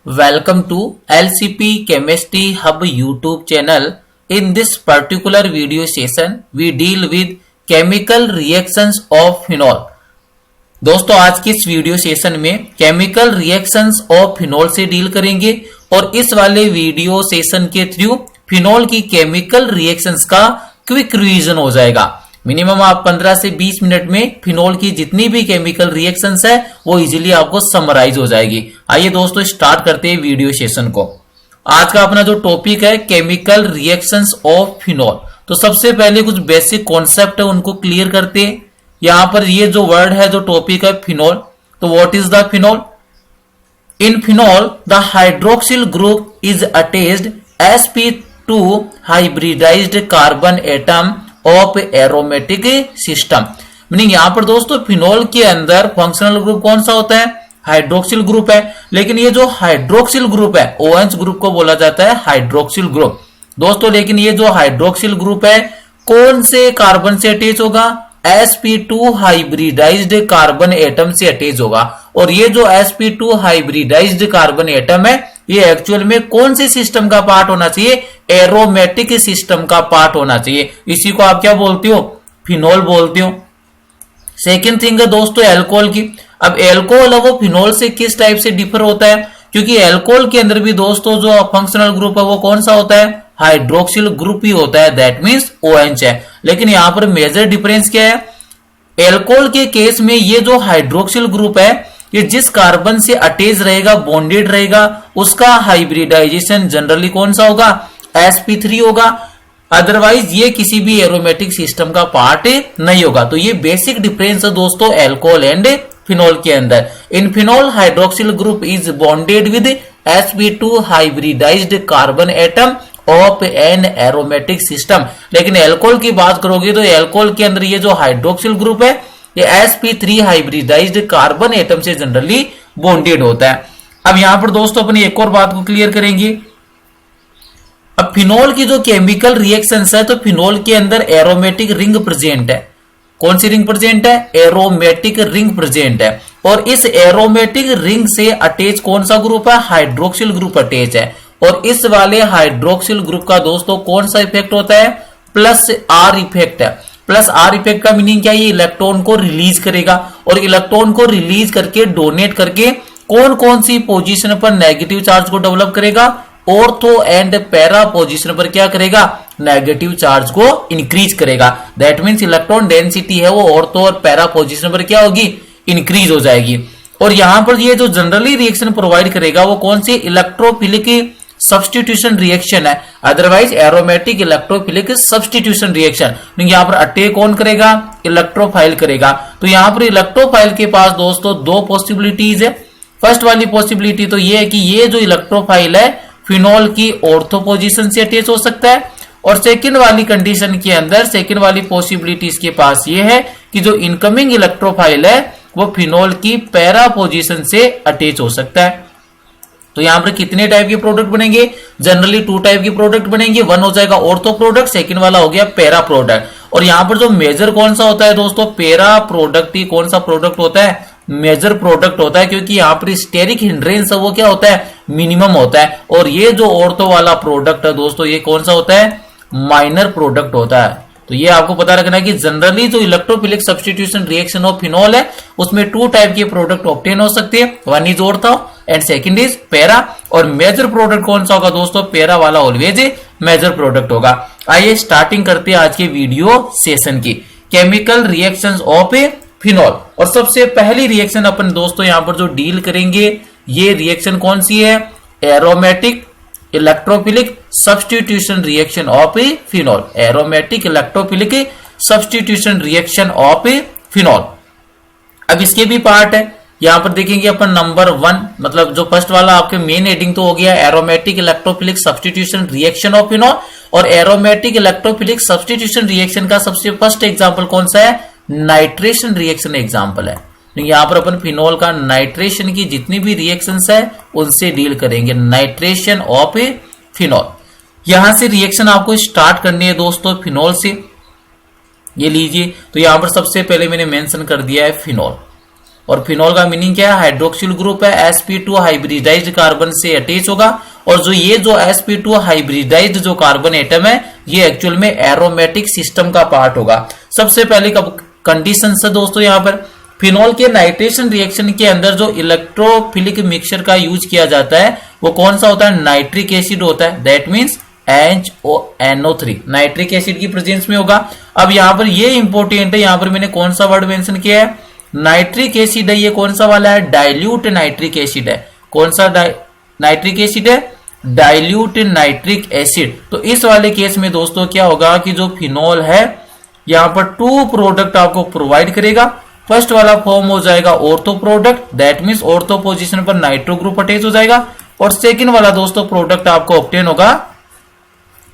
Welcome to LCP Chemistry Hub YouTube channel. In this particular video session, we deal with chemical reactions of phenol. दोस्तों आज के इस video session में chemical reactions of phenol से deal करेंगे और इस वाले वीडियो सेशन के थ्रू फिनोल की केमिकल रिएक्शंस का क्विक रिवीजन हो जाएगा। मिनिमम आप 15 से 20 मिनट में फिनोल की जितनी भी केमिकल रिएक्शंस है वो इजीली आपको समराइज हो जाएगी। आइए दोस्तों स्टार्ट करते हैं वीडियो सेशन को। आज का अपना जो टॉपिक है केमिकल रिएक्शंस ऑफ फिनोल। तो सबसे पहले कुछ बेसिक कॉन्सेप्ट है उनको क्लियर करते हैं। यहां पर ये जो वर्ड है जो टॉपिक है फिनोल, तो what is the phenol? In phenol the hydroxyl group is attached sp2 hybridized carbon atom of aromatic system. Meaning यहां पर दोस्तों फिनोल के अंदर फंक्शनल ग्रुप कौन सा होता है? हाइड्रोक्सिल ग्रुप है। लेकिन ये जो हाइड्रोक्सिल ग्रुप है OH ग्रुप को बोला जाता है हाइड्रोक्सिल ग्रुप दोस्तों। लेकिन ये जो हाइड्रोक्सिल ग्रुप है कौन से कार्बन से अटैच होगा? sp2 हाइब्रिडाइज्ड कार्बन एटम से अटैच होगा। और ये जो sp2 हाइब्रिडाइज्ड कार्बन एटम है ये एक्चुअल में कौन से सिस्टम का पार्ट होना चाहिए? एरोमेटिक सिस्टम का पार्ट होना चाहिए। इसी को आप क्या बोलते हो? फिनोल बोलते हो। सेकेंड थिंग है दोस्तों एल्कोहल की। अब एल्कोहल है वो फिनोल से किस टाइप से डिफर होता है? क्योंकि एल्कोहल के अंदर भी दोस्तों जो फंक्शनल ग्रुप है वो कौन सा होता है? हाइड्रोक्सिल ग्रुप ही होता है, दैट मीन्स OH है। लेकिन यहां पर मेजर डिफरेंस क्या है? एल्कोहल के केस में ये जो हाइड्रोक्सिल ग्रुप है ये जिस कार्बन से अटैच रहेगा, बॉन्डेड रहेगा, उसका हाइब्रिडाइजेशन जनरली कौन सा होगा? sp3 होगा। अदरवाइज ये किसी भी एरोमेटिक सिस्टम का पार्ट नहीं होगा। तो ये बेसिक डिफरेंस है दोस्तों एल्कोहल एंड फिनोल के अंदर। In phenol hydroxyl group is bonded with sp2 hybridized carbon atom of an aromatic system. लेकिन एल्कोहल की बात करोगे तो एल्कोहल के अंदर ये जो हाइड्रोक्सिल ग्रुप है ये sp3 हाइब्रिडाइज्ड कार्बन एटम से जनरली बॉन्डेड होता है। अब यहां पर दोस्तों अपनी एक और बात को क्लियर करेंगे। अब फिनोल की जो केमिकल रिएक्शंस है तो फिनोल के अंदर एरोमेटिक रिंग प्रेजेंट है। कौन सी रिंग प्रेजेंट है? एरोमेटिक रिंग प्रेजेंट है। और इस एरोमेटिक रिंग से अटैच कौन सा ग्रुप है? हाइड्रोक्सिल ग्रुप अटैच है। और इस वाले हाइड्रोक्सिल ग्रुप का दोस्तों कौन सा इफेक्ट होता है? प्लस आर इफेक्ट है। प्लस आर इफेक्ट का मीनिंग क्या है? ये इलेक्ट्रॉन को रिलीज करेगा और इलेक्ट्रॉन को रिलीज करके डोनेट करके कौन कौन सी पोजीशन पर नेगेटिव चार्ज को डेवलप करेगा? ऑर्थो एंड पैरा पोजीशन पर क्या करेगा? नेगेटिव चार्ज को इंक्रीज करेगा। दैट मीन्स इलेक्ट्रॉन डेंसिटी है वो ऑर्थो और पैरा पोजीशन पर क्या होगी? इंक्रीज हो जाएगी। और यहां पर ये जो जनरली रिएक्शन प्रोवाइड करेगा वो कौन सी? इलेक्ट्रोफिलिक सब्स्टिट्यूशन रिएक्शन है। Otherwise aromatic electrophilic substitution reaction. यहां पर अटैक कौन करेगा? इलेक्ट्रोफाइल करेगा। तो यहां पर इलेक्ट्रोफाइल के पास दोस्तों दो पॉसिबिलिटीज है। फर्स्ट वाली पॉसिबिलिटी तो ये है कि ये जो इलेक्ट्रोफाइल है फिनोल की ऑर्थो पोजीशन से अटैच हो सकता है। और सेकेंड वाली कंडीशन के अंदर सेकेंड वाली पॉसिबिलिटी इसके पास ये है कि जो इनकमिंग इलेक्ट्रोफाइल है वो फिनोल की पैरा पोजीशन से अटैच हो सकता है। तो यहां पर कितने टाइप के प्रोडक्ट बनेंगे? जनरली 2 टाइप के प्रोडक्ट बनेंगे। वन हो जाएगा ऑर्थो प्रोडक्ट, सेकंड वाला हो गया पैरा प्रोडक्ट। और यहां पर जो मेजर कौन सा होता है दोस्तों? पैरा प्रोडक्ट ही कौन सा प्रोडक्ट होता है? मेजर प्रोडक्ट होता है। क्योंकि यहां पर स्टेरिक हिंड्रेंस है वो क्या होता है? मिनिमम होता है। और ये जो ऑर्थो वाला प्रोडक्ट है दोस्तों ये कौन सा होता है? माइनर प्रोडक्ट होता है। तो ये आपको पता रखना है कि जनरली जो electrophilic substitution reaction of phenol है उसमें 2 टाइप के प्रोडक्ट ऑब्टेन हो सकते हैं। One is ortho and second is para. और मेजर प्रोडक्ट कौन सा होगा दोस्तों? पैरा वाला ऑलवेज मेजर प्रोडक्ट होगा। आइए स्टार्टिंग करते हैं आज के वीडियो सेशन की केमिकल रिएक्शंस ऑफ फिनोल। और सबसे पहली रिएक्शन अपन दोस्तों यहां पर जो डील करेंगे ये रिएक्शन कौन सी है? Aromatic electrophilic substitution reaction of phenol. Aromatic electrophilic substitution reaction of phenol. अब इसके भी पार्ट है। यहां पर देखेंगे अपन नंबर 1 मतलब जो फर्स्ट वाला आपके मेन हेडिंग तो हो गया aromatic electrophilic substitution reaction of phenol. और एरोमेटिक इलेक्ट्रोफिलिक सब्स्टिट्यूशन रिएक्शन का सबसे फर्स्ट एग्जांपल कौन सा है? नाइट्रेशन रिएक्शन एग्जांपल है। यहां पर अपन फिनोल का नाइट्रेशन की जितनी भी रिएक्शंस है उनसे डील करेंगे। Nitration of phenol. यहां से रिएक्शन आपको स्टार्ट करनी है दोस्तों फिनोल से। ये लीजिए तो यहां पर सबसे पहले मैंने मेंशन कर दिया है फिनोल। और फिनॉल का मीनिंग क्या है, हाइड्रोक्सिल ग्रुप है, sp2 हाइब्रिडाइज्ड कार्बन से अटैच होगा। और जो ये जो sp2 हाइब्रिडाइज्ड जो कार्बन एटम है ये एक्चुअल में एरोमेटिक सिस्टम का पार्ट होगा। सबसे पहले कंडीशन है दोस्तों, यहाँ पर फिनॉल के नाइट्रेशन रिएक्शन के अंदर जो इलेक्ट्रोफिलिक मिक्सचर का यूज किया जाता है वो कौन सा होता है, नाइट्रिक एसिड होता है, that means NO3 nitric acid की प्रेजेंस में होगा। अब यहाँ पर ये इंपॉर्टेंट है, यहाँ पर मैंने कौन सा वर्ड मेंशन किया है, नाइट्रिक एसिड है, ये कौन सा वाला है, डाइल्यूट नाइट्रिक एसिड है। कौन सा नाइट्रिक एसिड है, डाइल्यूट नाइट्रिक एसिड। तो इस वाले केस में दोस्तों क्या होगा कि जो फिनॉल है यहाँ पर 2 प्रोडक्ट आपको प्रोवाइड करेगा। फर्स्ट वाला फॉर्म हो जाएगा ortho product, that means ortho position पर नाइट्रो ग्रुप अटैच हो जाएगा। और सेकंड वाला दोस्तों प्रोडक्ट आपको ऑब्टेन होगा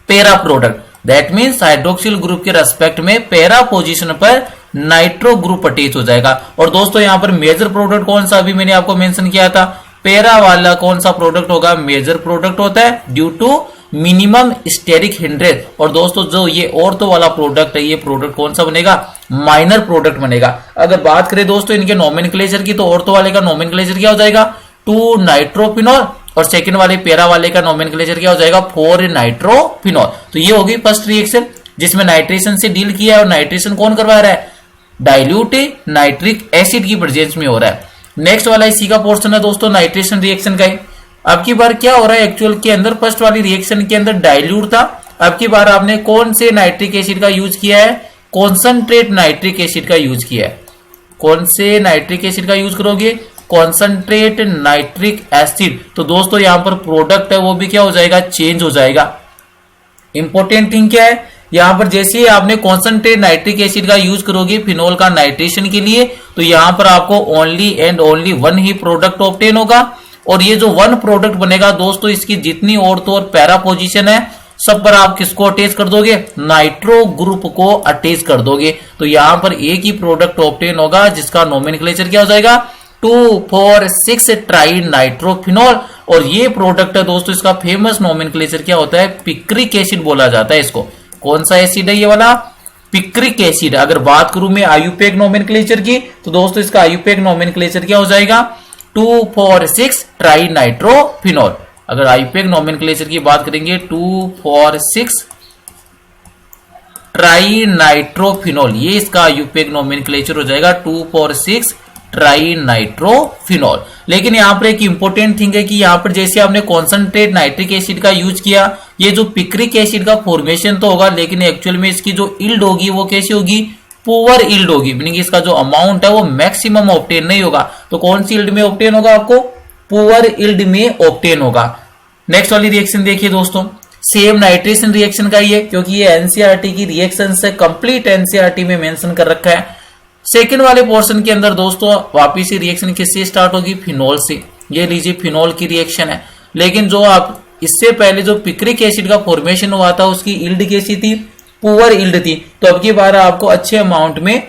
para product, that means hydroxyl group के रेस्पेक्ट में पैरा पोजीशन पर नाइट्रो ग्रुप अटैच हो जाएगा। और दोस्तों यहाँ पर मेजर प्रोडक्ट कौन सा अभी मैंने आपको मेंशन किया था, पैरा वाला कौन सा प्रोडक्ट होगा, मेजर प्रोडक्ट होता है ड्यू टू मिनिमम स्टेरिक हिंड्रेज। और दोस्तों जो ये ऑर्थो वाला प्रोडक्ट है ये प्रोडक्ट कौन सा बनेगा, माइनर प्रोडक्ट बनेगा। अगर बात करें दोस्तों इनके नोमेनक्लेचर की तो ऑर्थो वाले का नोमेनक्लेचर क्या हो जाएगा, 2 नाइट्रोफिनॉल, और सेकंड वाले पैरा वाले का नोमेनक्लेचर क्या हो जाएगा, 4 नाइट्रोफिनॉल। तो ये होगी फर्स्ट रिएक्शन जिसमें नाइट्रेशन से डील किया है और नाइट्रेशन कौन करवा रहा है, डाइल्यूट नाइट्रिक एसिड की प्रेजेंस में हो रहा है। नेक्स्ट वाला इसी का पोर्शन है दोस्तों नाइट्रेशन रिएक्शन का ही। अब की बार क्या हो रहा है एक्चुअल के अंदर, फर्स्ट वाली रिएक्शन के अंदर डाइल्यूट था, अब की बार आपने कौन से नाइट्रिक एसिड का यूज किया है, कॉन्सनट्रेट नाइट्रिक एसिड का यूज किया है। कौन से नाइट्रिक एसिड का यूज करोगे, कॉन्सनट्रेट नाइट्रिक एसिड। तो दोस्तों यहां पर प्रोडक्ट है वो भी क्या हो जाएगा, चेंज हो जाएगा। इंपॉर्टेंट थिंग क्या है, यहां पर जैसे आपने कॉन्सनट्रेट नाइट्रिक एसिड का यूज करोगे फिनॉल का नाइट्रेशन के लिए तो यहां पर आपको only and only 1 he product obtain होगा। और ये जो 1 प्रोडक्ट बनेगा दोस्तों इसकी जितनी ऑर्थो और पैरा पोजीशन है सब पर आप किसको अटैच कर दोगे, नाइट्रो ग्रुप को अटैच कर दोगे। तो यहां पर एक ही प्रोडक्ट ऑब्टेन होगा जिसका नोमेनक्लेचर क्या हो जाएगा, 2,4,6 ट्राई नाइट्रोफिनॉल। और ये प्रोडक्ट है दोस्तों इसका फेमस नोमेनक्लेचर क्या होता है, पिक्रिक एसिड बोला जाता है इसको। कौन सा एसिड है ये वाला, पिक्रिक एसिड। अगर बात करूं मैं आयुपेक नोमेनक्लेचर की तो दोस्तों इसका आयुपेक नोमेनक्लेचर क्या हो जाएगा, 2,4,6 ट्राई नाइट्रोफिनॉल। अगर आयुपेक नोमेनक्लेचर की बात करेंगे 2,4,6 ट्राई नाइट्रोफिनॉल, ये इसका आयुपेक नोमेनक्लेचर हो जाएगा 2,4,6 ट्राई नाइट्रोफिनॉल। लेकिन यहां पर एक इंपॉर्टेंट थिंग है कि यहां पर जैसे आपने कॉन्सनट्रेट नाइट्रिक एसिड का यूज किया ये जो पिक्रिक एसिड का फॉर्मेशन तो होगा लेकिन एक्चुअल में इसकी जो इल्ड होगी वो कैसी होगी, पुअर इल्ड होगी, मीनिंग इसका जो अमाउंट है वो मैक्सिमम ऑब्टेन नहीं होगा। तो कौन सी इल्ड में ऑब्टेन होगा, आपको पुअर इल्ड में ऑब्टेन होगा। नेक्स्ट वाली रिएक्शन देखिए दोस्तों, सेम नाइट्रेशन रिएक्शन का ही है क्योंकि ये एनसीईआरटी की रिएक्शन से कंप्लीट एनसीईआरटी में मेंशन कर रखा है। सेकेंड वाले पोर्शन के अंदर दोस्तों वापिस से रिएक्शन किससे स्टार्ट होगी, फिनॉल से। ये लीजिए फिनॉल की रिएक्शन है, लेकिन जो आप इससे पहले जो पिक्रिक एसिड का फॉर्मेशन हुआ था उसकी इल्ड कैसी थी, पुअर इल्ड थी। तो अब की बार आपको अच्छे अमाउंट में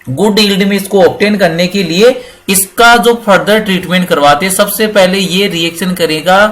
गुड इल्ड में इसको ऑब्टेन करने के लिए इसका जो फर्दर ट्रीटमेंट करवाते हैं सबसे पहले ये रिएक्शन करेगा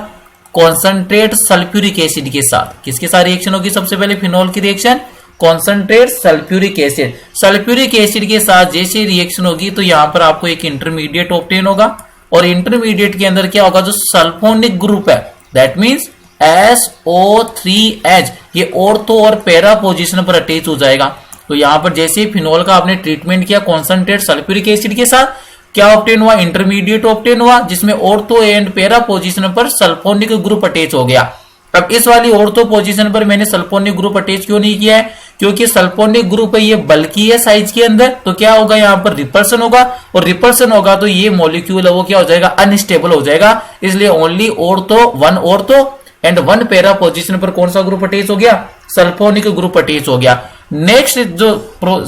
कॉन्सनट्रेट सल्फ्यूरिक एसिड के साथ। किसके साथ रिएक्शन होगी, सबसे पहले फिनॉल की reaction concentrate sulphuric acid. Sulphuric acid के साथ जैसे रिएक्शन होगी तो यहां पर आपको एक इंटरमीडिएट ऑब्टेन होगा और इंटरमीडिएट के अंदर क्या होगा, जो सल्फोनिक ग्रुप है दैट मीन्स SO3H ये ऑर्थो और पैरा पोजीशन पर अटैच हो जाएगा। तो यहां पर जैसे फिनॉल का आपने ट्रीटमेंट किया कॉन्सनट्रेट सल्फ्यूरिक एसिड के साथ, क्या ऑब्टेन हुआ, इंटरमीडिएट ऑब्टेन हुआ जिसमें ऑर्थो एंड पैरा पोजीशन पर सल्फोनिक ग्रुप अटैच हो गया। अब इस वाली ऑर्थो पोजीशन पर मैंने सल्फोनिक ग्रुप अटैच क्यों नहीं किया है, क्योंकि सल्फोनिक ग्रुप है ये बल्कि है साइज के अंदर, तो क्या होगा यहाँ पर रिपल्सन होगा और रिपल्सन होगा तो ये मॉलिक्यूल है वो क्या हो जाएगा, अनस्टेबल हो जाएगा। इसलिए only ortho 1 ortho and 1 para position पर कौन सा ग्रुप अटैच हो गया, सल्फोनिक ग्रुप अटैच हो गया। नेक्स्ट जो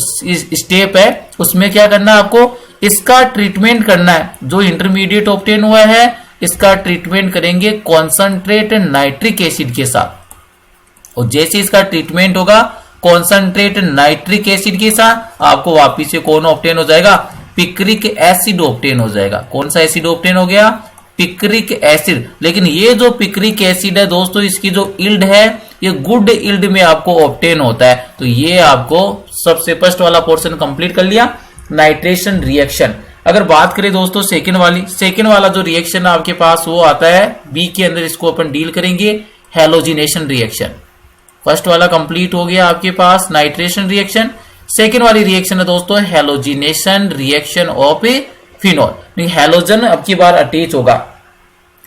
स्टेप है उसमें क्या करना है, आपको इसका ट्रीटमेंट करना है। जो इंटरमीडिएट ऑब्टेन हुआ है इसका ट्रीटमेंट करेंगे कॉन्सनट्रेट नाइट्रिक एसिड के साथ और जैसे इसका ट्रीटमेंट होगा कॉन्सनट्रेट नाइट्रिक एसिड के साथ आपको वापिस से कौन ऑब्टेन हो जाएगा, पिक्रिक एसिड ऑब्टेन हो जाएगा। कौन सा एसिड ऑब्टेन हो गया, पिक्रिक एसिड। लेकिन ये जो पिक्रिक एसिड है दोस्तों इसकी जो इल्ड है ये गुड इल्ड में आपको ऑब्टेन होता है। तो ये आपको सबसे फर्स्ट वाला पोर्शन कंप्लीट कर लिया, नाइट्रेशन रिएक्शन। अगर बात करें दोस्तों सेकेंड वाला जो रिएक्शन आपके पास वो आता है बी के अंदर, इसको अपन डील करेंगे हेलोजिनेशन रिएक्शन। फर्स्ट वाला कंप्लीट हो गया आपके पास नाइट्रेशन रिएक्शन। सेकेंड वाली रिएक्शन है दोस्तों halogenation reaction of A phenol. Halogen अब की बार अटैच होगा।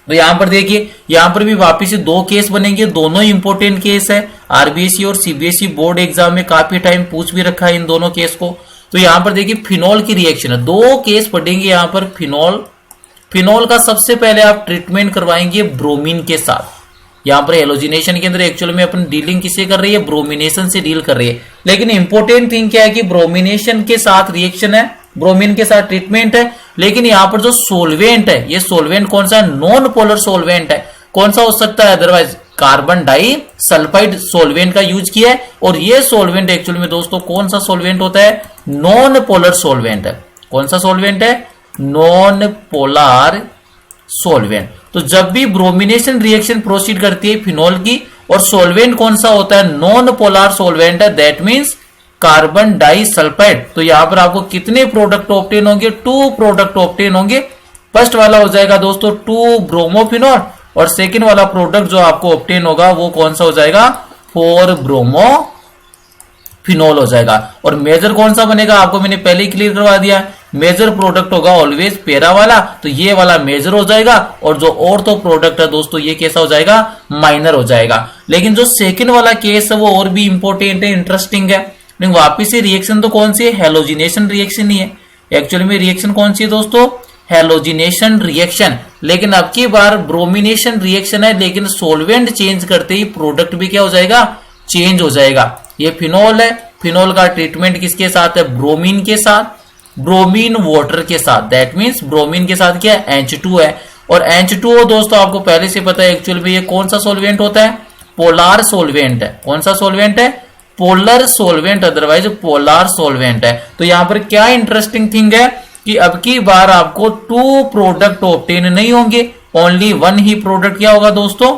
तो यहां पर देखिए, यहां पर भी वापिस से दो केस बनेंगे, दोनों ही इंपोर्टेंट केस है। आरबीएसई और सीबीएसई बोर्ड एग्जाम में काफी टाइम पूछ भी रखा है इन दोनों केस को। तो यहां पर देखिए फिनॉल की रिएक्शन है, दो केस पढ़ेंगे यहां पर। फिनॉल का सबसे पहले आप ट्रीटमेंट करवाएंगे ब्रोमीन के साथ। यहां पर हेलोजिनेशन के अंदर एक्चुअल में अपन डीलिंग किससे कर रही है, ब्रोमिनेशन से डील कर रही है। लेकिन इंपॉर्टेंट थिंग क्या है कि ब्रोमिनेशन के साथ रिएक्शन है, ब्रोमीन के साथ ट्रीटमेंट है, लेकिन यहां पर जो सोलवेंट है, ये सोलवेंट कौन सा, नॉन पोलर सोलवेंट है। कौन सा हो सकता है, otherwise carbon disulphide solvent का यूज किया है। और ये सोलवेंट एक्चुअल में दोस्तों कौन सा सोलवेंट होता है, नॉन पोलर सोलवेंट है। कौन सा सोलवेंट है, नॉन पोलर सोलवेंट। तो जब भी ब्रोमिनेशन रिएक्शन प्रोसीड करती है फिनॉल की, और सोलवेंट कौन सा होता है, नॉन पोलर सोलवेंट है, that means carbon disulphide. तो यहां पर आपको कितने प्रोडक्ट ऑब्टेन होंगे, 2 प्रोडक्ट ऑब्टेन होंगे। फर्स्ट वाला हो जाएगा दोस्तों 2 ब्रोमोफिनॉल, और सेकंड वाला प्रोडक्ट जो आपको ऑब्टेन होगा वो कौन सा हो जाएगा, 4 ब्रोमोफिनॉल हो जाएगा। और मेजर कौन सा बनेगा, आपको मैंने पहले ही क्लियर करवा दिया, मेजर प्रोडक्ट होगा ऑलवेज पैरा वाला, तो ये वाला मेजर हो जाएगा। और जो ऑर्थो प्रोडक्ट है दोस्तों ये कैसा हो जाएगा, माइनर हो जाएगा। लेकिन जो सेकंड वाला केस है वो और भी इंपॉर्टेंट है, इंटरेस्टिंग है। लेकिन वापिस से रिएक्शन तो कौन सी है, हेलोजिनेशन रिएक्शन ही है। एक्चुअली में रिएक्शन कौन सी है दोस्तों, हेलोजिनेशन रिएक्शन। लेकिन अब की बार ब्रोमिनेशन रिएक्शन है, लेकिन सोलवेंट चेंज करते ही प्रोडक्ट भी क्या हो जाएगा, चेंज हो जाएगा। ये फिनॉल है, फिनॉल का ट्रीटमेंट किसके साथ है, ब्रोमीन के साथ, ब्रोमीन वाटर के साथ। दैट मीन्स ब्रोमीन के साथ क्या है, H2 है। और H2O दोस्तों आपको पहले से पता है एक्चुअल में ये कौन सा सोलवेंट होता है, पोलर सोलवेंट है। कौन सा सोलवेंट है, polar solvent, otherwise polar solvent है। तो यहां पर क्या इंटरेस्टिंग थिंग है कि अब की बार आपको 2 प्रोडक्ट ऑब्टेन नहीं होंगे, ओनली 1 ही प्रोडक्ट क्या होगा दोस्तों,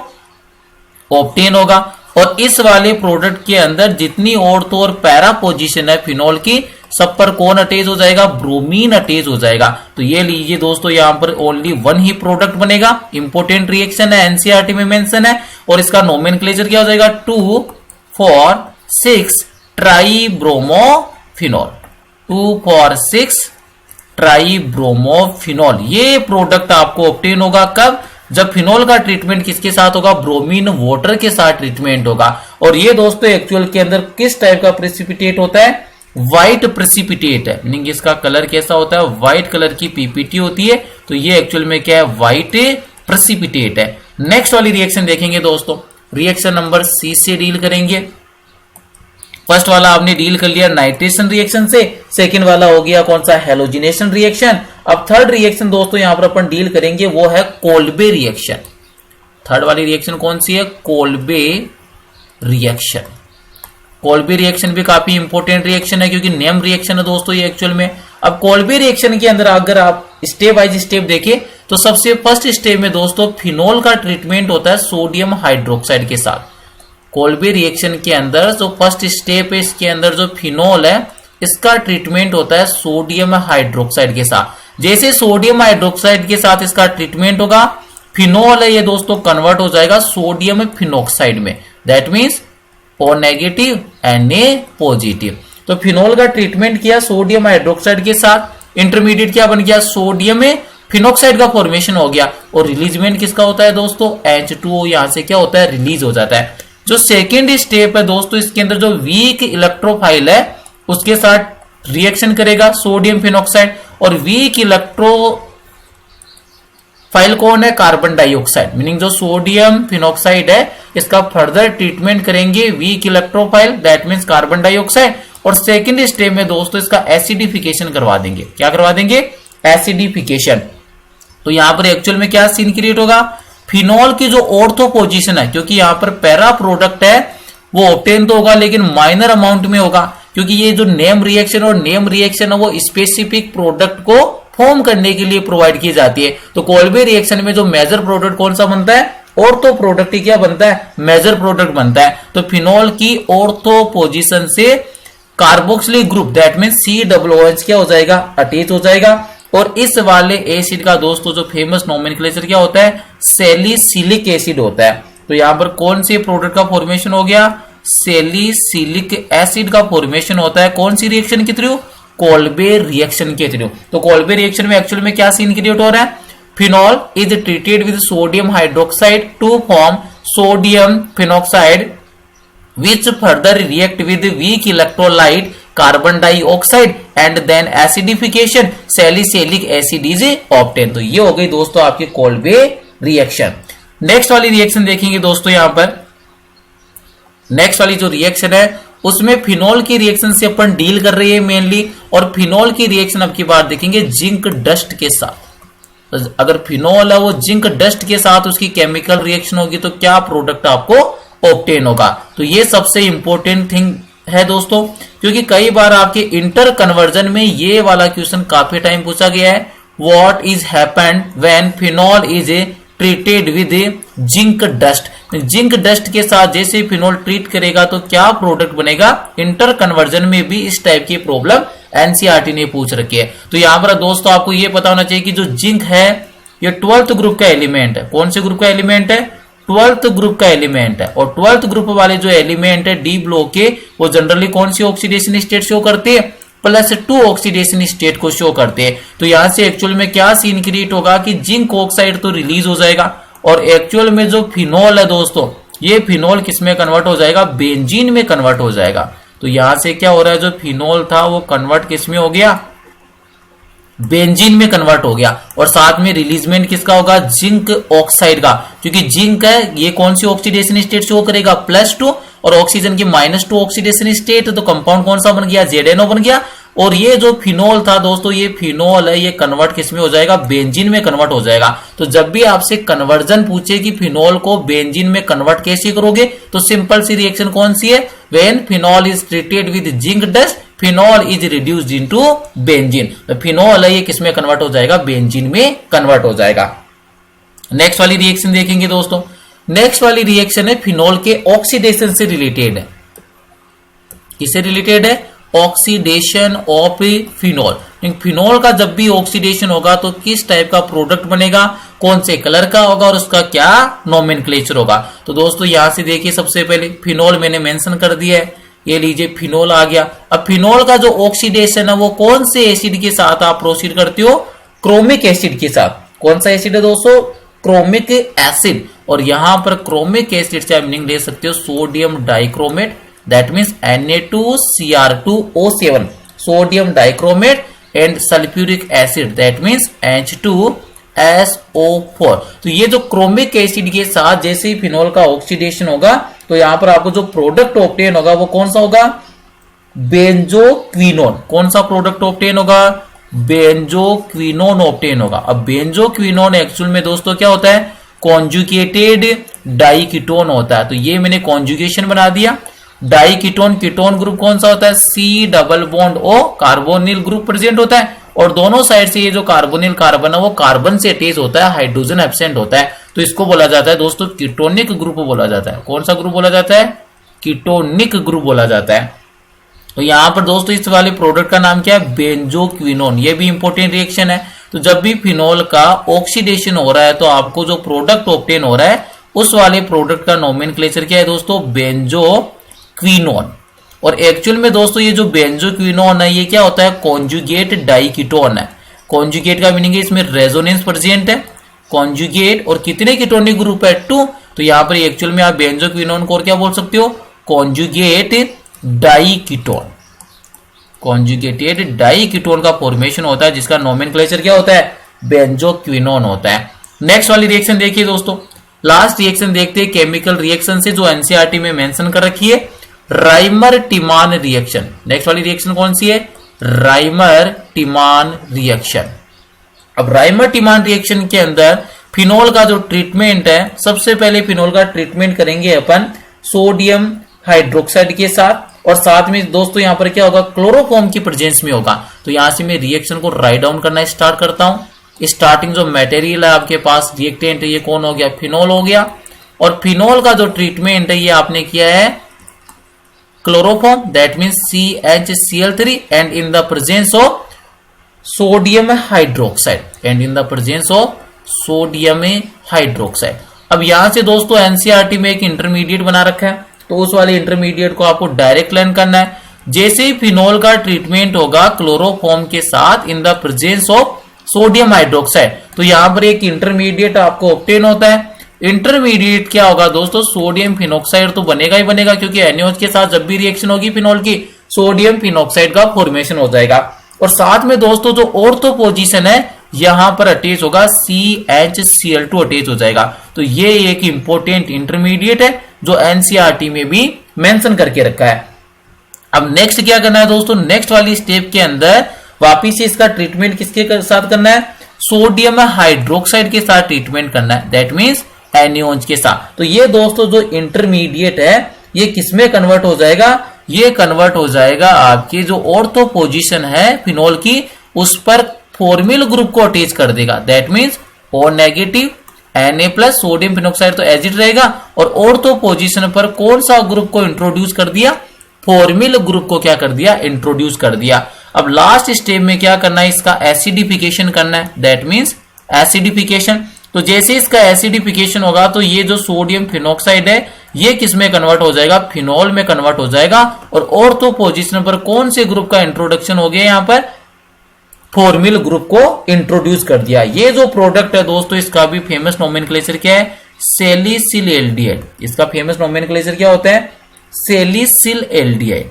ऑब्टेन होगा। और इस वाले प्रोडक्ट के अंदर जितनी ऑर्थो और पैरा पोजीशन है फिनॉल की, सब पर कौन अटैच हो जाएगा, ब्रोमीन अटैच हो जाएगा। तो ये लीजिए दोस्तों यहां पर ओनली 1 ही प्रोडक्ट बनेगा। इंपोर्टेंट रिएक्शन है, एनसीईआरटी में मेंशन है। और इसका नोमेनक्लेचर क्या हो जाएगा, 2,4,6 ट्राईब्रोमोफिनॉल, 2,4,6 ट्राईब्रोमोफिनॉल। ये प्रोडक्ट आपको ऑब्टेन होगा कब, जब फिनॉल का ट्रीटमेंट किसके साथ होगा, ब्रोमीन वाटर के साथ ट्रीटमेंट होगा। और ये दोस्तों एक्चुअल के अंदर किस टाइप का प्रेसिपिटेट होता है, व्हाइट प्रेसिपिटेट है। मीनिंग इसका कलर कैसा होता है, व्हाइट कलर की पीपीटी होती है। तो ये एक्चुअल में क्या है, व्हाइट प्रेसिपिटेट है। नेक्स्ट वाली रिएक्शन देखेंगे दोस्तों, रिएक्शन नंबर सी से डील करेंगे। फर्स्ट वाला आपने डील कर लिया नाइट्रेशन रिएक्शन से, सेकंड वाला हो गया कौन सा, हेलोजिनेशन रिएक्शन। अब थर्ड रिएक्शन दोस्तों यहां पर अपन डील करेंगे वो है कोल्बे रिएक्शन। थर्ड वाली रिएक्शन कौन सी है, कोल्बे रिएक्शन। कोल्बे रिएक्शन भी काफी इंपॉर्टेंट रिएक्शन है, क्योंकि नेम रिएक्शन है दोस्तों ये एक्चुअल में। अब कोल्बे रिएक्शन के अंदर अगर आप स्टेप बाय स्टेप देखें तो सबसे फर्स्ट स्टेप में दोस्तों फिनॉल का ट्रीटमेंट होता है सोडियम हाइड्रोक्साइड के साथ। कोल्बे रिएक्शन के अंदर जो फर्स्ट स्टेप है, इसके अंदर जो फिनॉल है इसका ट्रीटमेंट होता है सोडियम हाइड्रोक्साइड के साथ। जैसे सोडियम हाइड्रोक्साइड के साथ इसका ट्रीटमेंट होगा, फिनॉल है ये दोस्तों कन्वर्ट हो जाएगा सोडियम फिनॉक्साइड में। That means O negative Na positive. तो फिनॉल का ट्रीटमेंट किया सोडियम हाइड्रोक्साइड के साथ, इंटरमीडिएट क्या बन गया, सोडियम फिनॉक्साइड का फॉर्मेशन हो गया। और रिलीजमेंट किसका होता है दोस्तों, H2O यहां से क्या होता है, रिलीज हो जाता है। जो सेकेंड स्टेप है दोस्तों, इसके अंदर जो वीक इलेक्ट्रोफाइल है उसके साथ रिएक्शन करेगा सोडियम फिनॉक्साइड। और वीक इलेक्ट्रोफाइल कौन है, कार्बन डाइऑक्साइड। मीनिंग जो सोडियम फिनॉक्साइड है इसका फर्दर ट्रीटमेंट करेंगे weak electrophile, that means carbon dioxide. और सेकेंड स्टेप में दोस्तों इसका एसिडिफिकेशन करवा देंगे। क्या करवा देंगे, एसिडिफिकेशन। तो यहां पर एक्चुअल में क्या सीन क्रिएट होगा, फिनॉल की जो ऑर्थो पोजीशन है, क्योंकि यहां पर पैरा प्रोडक्ट है वो ऑब्टेन तो होगा लेकिन माइनर अमाउंट में होगा, क्योंकि ये जो नेम रिएक्शन और नेम रिएक्शन है वो स्पेसिफिक प्रोडक्ट को फॉर्म करने के लिए प्रोवाइड की जाती है। तो कोल्बे रिएक्शन में जो मेजर प्रोडक्ट कौन सा बनता है, ऑर्थो प्रोडक्ट ही क्या बनता है, मेजर प्रोडक्ट बनता है। तो फिनॉल की ऑर्थो पोजीशन से carboxylic group that mean COOH क्या हो जाएगा, अटैच हो जाएगा। और इस वाले एसिड का दोस्तों जो फेमस नोमेनक्लेचर क्या होता है, सैलिसिलिक एसिड होता है। तो यहां पर कौन सी प्रोडक्ट का फॉर्मेशन हो गया, सैलिसिलिक एसिड का फॉर्मेशन होता है कौन सी रिएक्शन के थ्रू, कोल्बे रिएक्शन के थ्रू। तो कोल्बे रिएक्शन में एक्चुअल में क्या सीन क्रिएट हो रहा है, phenol is treated with sodium hydroxide to form sodium phenoxide which further react with weak electrolyte carbon dioxide and then acidification salicylic acid is obtained। तो ये हो गई दोस्तों आपकी कोल्बे रिएक्शन। नेक्स्ट वाली रिएक्शन देखेंगे दोस्तों, यहां पर नेक्स्ट वाली जो रिएक्शन है उसमें फिनॉल की रिएक्शन से अपन डील कर रहे हैं मेनली, और फिनॉल की रिएक्शन अब की बार देखेंगे जिंक डस्ट के साथ। अगर फिनॉल है वो जिंक डस्ट के साथ उसकी केमिकल रिएक्शन होगी तो क्या प्रोडक्ट आपको ऑब्टेन होगा। तो ये सबसे इंपॉर्टेंट थिंग है दोस्तों, क्योंकि कई बार आपके इंटर कन्वर्जन में ये वाला क्वेश्चन काफी टाइम पूछा गया है, what is happened when phenol is treated with zinc dust. Zinc dust के साथ जैसे फिनॉल ट्रीट करेगा तो क्या प्रोडक्ट बनेगा। इंटर कन्वर्जन में भी इस टाइप की प्रॉब्लम एनसीईआरटी ने पूछ रखी है। तो यहां पर दोस्तों आपको ये पता होना चाहिए कि जो जिंक है ये 12th ग्रुप का एलिमेंट है। कौन से ग्रुप का एलिमेंट है, 12th ग्रुप का एलिमेंट है। और 12th ग्रुप वाले जो एलिमेंट है डी ब्लॉक के, वो जनरली कौन सी ऑक्सीडेशन स्टेट शो करते हैं, +2 ऑक्सीडेशन स्टेट को शो करते हैं। तो यहां से एक्चुअल में क्या सीन क्रिएट होगा कि जिंक ऑक्साइड तो रिलीज हो जाएगा, और एक्चुअल में जो फिनॉल है दोस्तों ये फिनॉल किसमें कन्वर्ट हो जाएगा, बेंजीन में कन्वर्ट हो जाएगा। तो यहां से क्या हो रहा है, जो फिनॉल था वो कन्वर्ट किसमें हो गया, बेंजीन में कन्वर्ट हो गया। और साथ में रिलीजमेंट किसका होगा, जिंक ऑक्साइड का, क्योंकि जिंक है ये कौन सी ऑक्सीडेशन स्टेट शो करेगा, +2, और ऑक्सीजन की -2 ऑक्सीडेशन स्टेट, तो कंपाउंड कौन सा बन गया, ZNO बन गया। और ये जो फिनॉल था दोस्तों ये फिनॉल है, ये कन्वर्ट किसमें हो जाएगा, बेंजीन में कन्वर्ट हो जाएगा। तो जब भी आपसे कन्वर्जन पूछे कि फिनॉल को बेंजीन में कन्वर्ट कैसे करोगे, तो सिंपल सी रिएक्शन कौन सी है, when phenol is treated with zinc dust phenol is reduced into benzene. तो फिनॉल है ये किसमें कन्वर्ट हो जाएगा, बेंजीन में कन्वर्ट हो जाएगा। नेक्स्ट वाली रिएक्शन देखेंगे दोस्तों, नेक्स्ट वाली रिएक्शन है फिनॉल के ऑक्सीडेशन से रिलेटेड है। किससे रिलेटेड है, ऑक्सीडेशन ऑफ फिनॉल। फिनॉल का जब भी ऑक्सीडेशन होगा तो किस टाइप का प्रोडक्ट बनेगा, कौन से कलर का होगा और उसका क्या नोमेनक्लेचर होगा। तो दोस्तों यहां से देखिए, सबसे पहले फिनॉल मैंने मेंशन कर दिया है, ये लीजिए फिनॉल आ गया। अब फिनॉल का जो ऑक्सीडेशन है वो कौन से एसिड के साथ आप प्रोसीड करते हो, क्रोमिक एसिड के साथ। कौन सा एसिड है दोस्तों, क्रोमिक एसिड। और यहां पर क्रोमिक एसिड से आप मीनिंग ले सकते हो sodium dichromate, that means Na2Cr2O7, sodium dichromate, and sulphuric acid that means H2SO4। तो ये जो क्रोमिक एसिड के साथ जैसे ही फिनॉल का ऑक्सीडेशन होगा तो यहां पर आपको जो प्रोडक्ट ऑब्टेन होगा वो कौन सा होगा, बेंजोक्विनोन। कौन सा प्रोडक्ट ऑब्टेन होगा, बेंजोक्विनोन ऑब्टेन होगा। अब बेंजोक्विनोन एक्चुअल में दोस्तों क्या होता है, कॉन्जुगेटेड डाइकीटोन होता है। तो ये मैंने कॉन्जुगेशन बना दिया। डाइकीटोन, कीटोन ग्रुप कौन सा होता है, C+O, कार्बोनिल ग्रुप प्रेजेंट होता है, और दोनों साइड से ये जो कार्बोनिल कार्बन है वो कार्बन से अटैच होता है, हाइड्रोजन एब्सेंट होता है। तो इसको बोला जाता है दोस्तों कीटोनिक ग्रुप बोला जाता है। कौन सा ग्रुप बोला जाता है, कीटोनिक ग्रुप बोला जाता है। तो यहां पर दोस्तों इस वाले प्रोडक्ट का नाम क्या है, बेंजोक्विनोन। ये भी इंपॉर्टेंट रिएक्शन है। तो जब भी फिनॉल का ऑक्सीडेशन हो रहा है तो आपको जो प्रोडक्ट ऑब्टेन हो रहा है उस वाले प्रोडक्ट का नोमेनक्लेचर क्या है दोस्तों, बेंजोक्विनोन। और एक्चुअल में दोस्तों ये जो बेंजोक्विनोन है ये क्या होता है, कॉन्जुगेट डाइकीटोन है। कॉन्जुगेट का मीनिंग है इसमें रेजोनेंस प्रेजेंट है, कॉन्जुगेट, और कितने कीटोनिक ग्रुप है, 2। तो यहां पर एक्चुअल में आप बेंजोक्विनोन को और क्या बोल सकते हो, कॉन्जुगेट डाइकीटोन। कॉन्जुगेटेड डाइकीटोन का फॉर्मेशन होता है जिसका नोमेनक्लेचर क्या होता है, बेंजोक्विनोन होता है। नेक्स्ट वाली रिएक्शन देखिए दोस्तों, लास्ट रिएक्शन देखते हैं केमिकल रिएक्शन से जो एनसीईआरटी में मेंशन कर रखी है, राइमर टिमान रिएक्शन। नेक्स्ट वाली रिएक्शन कौन सी है, राइमर टिमान रिएक्शन। अब राइमर टिमान रिएक्शन के अंदर फिनॉल का जो ट्रीटमेंट है, सबसे पहले फिनॉल का ट्रीटमेंट करेंगे अपन सोडियम हाइड्रोक्साइड के साथ, और साथ में दोस्तों यहां पर क्या होगा, क्लोरोफॉर्म की प्रेजेंस में होगा। तो यहां से मैं रिएक्शन को राइट डाउन करना स्टार्ट करता हूं। स्टार्टिंग जो मटेरियल है आपके पास रिएक्टेंट है ये कौन हो गया, फिनॉल हो गया। और फिनॉल का जो ट्रीटमेंट है ये आपने किया है chloroform, that means CHCl3, and in the presence of sodium hydroxide and in the presence of sodium hydroxide. अब यहां से दोस्तों एनसीईआरटी में एक इंटरमीडिएट बना रखा है, तो उस वाले इंटरमीडिएट को आपको डायरेक्ट लर्न करना है। जैसे ही फिनोल का ट्रीटमेंट होगा क्लोरोफॉर्म के साथ in the presence of sodium hydroxide, तो यहां पर एक इंटरमीडिएट आपको ऑब्टेन होता है। इंटरमीडिएट क्या होगा दोस्तों, सोडियम फिनोक्साइड तो बनेगा ही बनेगा, क्योंकि NaOH के साथ जब भी रिएक्शन होगी फिनोल की, सोडियम फिनोक्साइड का फॉर्मेशन हो जाएगा। और साथ में दोस्तों जो ऑर्थो पोजीशन है यहां पर अटैच होगा CHCl2 अटैच हो जाएगा। तो ये एक इंपॉर्टेंट इंटरमीडिएट है जो एनसीईआरटी में भी मेंशन करके रखा है। अब नेक्स्ट क्या करना है दोस्तों, नेक्स्ट वाली स्टेप के अंदर वापिस से इसका ट्रीटमेंट किसके साथ करना है, सोडियम हाइड्रोक्साइड के साथ ट्रीटमेंट करना है, दैट मींस NaOH के साथ। तो ये दोस्तों जो इंटरमीडिएट है ये किसमें कन्वर्ट हो जाएगा, ये कन्वर्ट हो जाएगा आपके जो ऑर्थो पोजीशन है फिनोल की उस पर फॉर्मिल ग्रुप को अटैच कर देगा, that means O negative Na plus sodium phenoxide तो एज इट रहेगा, और ऑर्थो पोजीशन पर कौन सा ग्रुप को इंट्रोड्यूस कर दिया, फॉर्मिल ग्रुप को क्या कर दिया, इंट्रोड्यूस कर दिया। अब लास्ट स्टेप में क्या करना है, इसका एसिडिफिकेशन करना है, दैट मींस एसिडिफिकेशन। तो जैसे इसका एसिडिफिकेशन होगा तो ये जो सोडियम फिनोक्साइड है ये किस में कन्वर्ट हो जाएगा, फिनोल में कन्वर्ट हो जाएगा, और ऑर्थो पोजीशन पर कौन से ग्रुप का इंट्रोडक्शन हो गया, यहां पर फॉर्मिल ग्रुप को इंट्रोड्यूस कर दिया। ये जो प्रोडक्ट है दोस्तों इसका भी फेमस नोमेनक्लेचर क्या है, सैलिसिल एल्डिहाइड। इसका फेमस नोमेनक्लेचर क्या होता है, सैलिसिल एल्डिहाइड।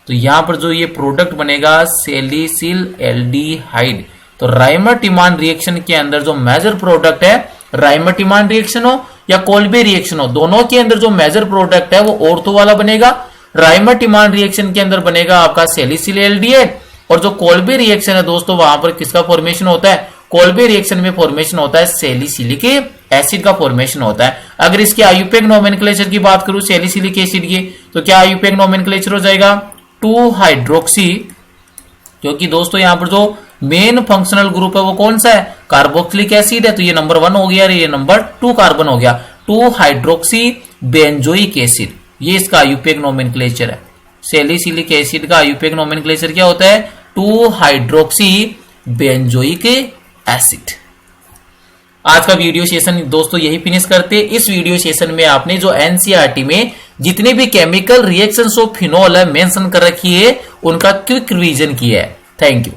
तो यहां पर जो ये प्रोडक्ट बनेगा सैलिसिल एल्डिहाइड, तो राइमर-टिमान रिएक्शन के अंदर जो मेजर प्रोडक्ट है, राइमर-टिमान रिएक्शन हो या कोल्बे रिएक्शन हो, दोनों के अंदर जो मेजर प्रोडक्ट है वो ऑर्थो वाला बनेगा। राइमर-टिमान रिएक्शन के अंदर बनेगा आपका सैलिसिल एल्डिहाइड, और जो कोल्बे रिएक्शन है दोस्तों वहां पर किसका फॉर्मेशन होता है, कोल्बे रिएक्शन में फॉर्मेशन होता है सैलिसिलिक एसिड का फॉर्मेशन होता है। अगर इसके आयुपेक नोमेनक्लेचर की बात करूं सैलिसिलिक एसिड की, तो क्या आयुपेक नोमेनक्लेचर हो जाएगा 2 हाइड्रोक्सी, क्योंकि दोस्तों यहां पर जो मेन फंक्शनल ग्रुप है वो कौन सा है, कार्बोक्सिलिक एसिड है, तो ये नंबर 1 हो गया और ये नंबर 2 कार्बन हो गया, 2 हाइड्रोक्सी बेंजोइक एसिड, ये इसका आयुपेक नोमेनक्लेचर है। सैलिसिलिक एसिड का आयुपेक नोमेनक्लेचर क्या होता है, 2 हाइड्रोक्सी बेंजोइक एसिड। आज का वीडियो सेशन दोस्तों यही फिनिश करते। इस वीडियो सेशन में आपने जो एनसीईआरटी में जितने भी केमिकल रिएक्शंस ऑफ फिनोल है मेंशन कर रखी है उनका क्विक रिवीजन किया है। Thank you.